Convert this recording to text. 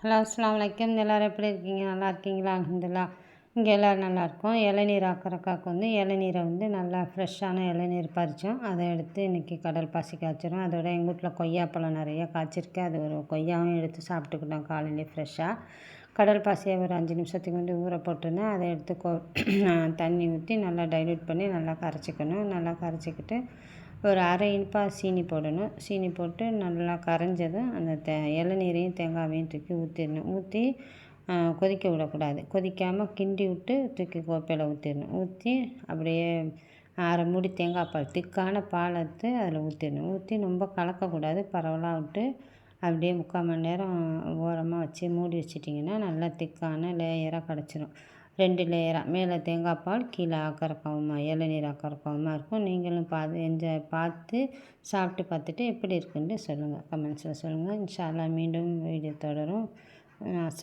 Hello அஸ்ஸலாமு அலைக்கும். எல்லோரும் எப்படி இருக்கீங்க? நல்லா இருக்கீங்களா? அல்ஹம்துலில்லாஹ். இங்கே எல்லோரும் நல்லாயிருக்கோம். இளநீர் ஆக்குறக்காக்கு இளநீரை நல்லா ஃப்ரெஷ்ஷான இளநீர் பறித்தோம். அதை எடுத்து இன்றைக்கி கடல் பாசி காய்ச்சிரும். அதோட எங்கள் வீட்டில் கொய்யாப்பழம் நிறைய காய்ச்சிருக்கு. அது ஒரு கொய்யாவும் எடுத்து சாப்பிட்டுக்கிட்டோம் காலையிலே ஃப்ரெஷ்ஷாக. கடல் பாசியை ஒரு 5 நிமிஷத்துக்கு ஊற போட்டிருந்தேன். அதை எடுத்து தண்ணி ஊற்றி நல்லா டைல்யூட் பண்ணி நல்லா கரைச்சிக்கணும். நல்லா கரைச்சிக்கிட்டு ஒரு அரை இனிப்பா சீனி போடணும். சீனி போட்டு நல்லா கரைஞ்சதும் அந்த இளநீரையும் தேங்காயையும் தூக்கி ஊற்றிடணும். ஊற்றி கொதிக்க விடக்கூடாது. கொதிக்காமல் கிண்டி விட்டு தூக்கி கோப்பையில் ஊற்றிடணும். ஊற்றி அப்படியே அரை மூடி தேங்காய் பால் திக்கான பால் எடுத்து அதில் ஊற்றிடணும். ஊற்றி ரொம்ப கலக்கக்கூடாது. பரவலாக விட்டு அப்படியே 3/4 மணி நேரம் ஓரமாக வச்சு மூடி வச்சிட்டிங்கன்னா நல்லா திக்கான லேயராக கிடச்சிரும். 2 லேயராக மேலே தேங்காய் பால், கீழே ஆக்கரக்காவுமா இளநீர் ஆக்கரக்காவுமா இருக்கும். நீங்களும் பார்த்து சாப்பிட்டு பார்த்துட்டு எப்படி இருக்குன்னு சொல்லுங்கள். கமெண்ட்ஸில் சொல்லுங்கள். இன்ஷா அல்லாஹ் மீண்டும் வீடியோ தொடரும். அஸ்ஸலாம்.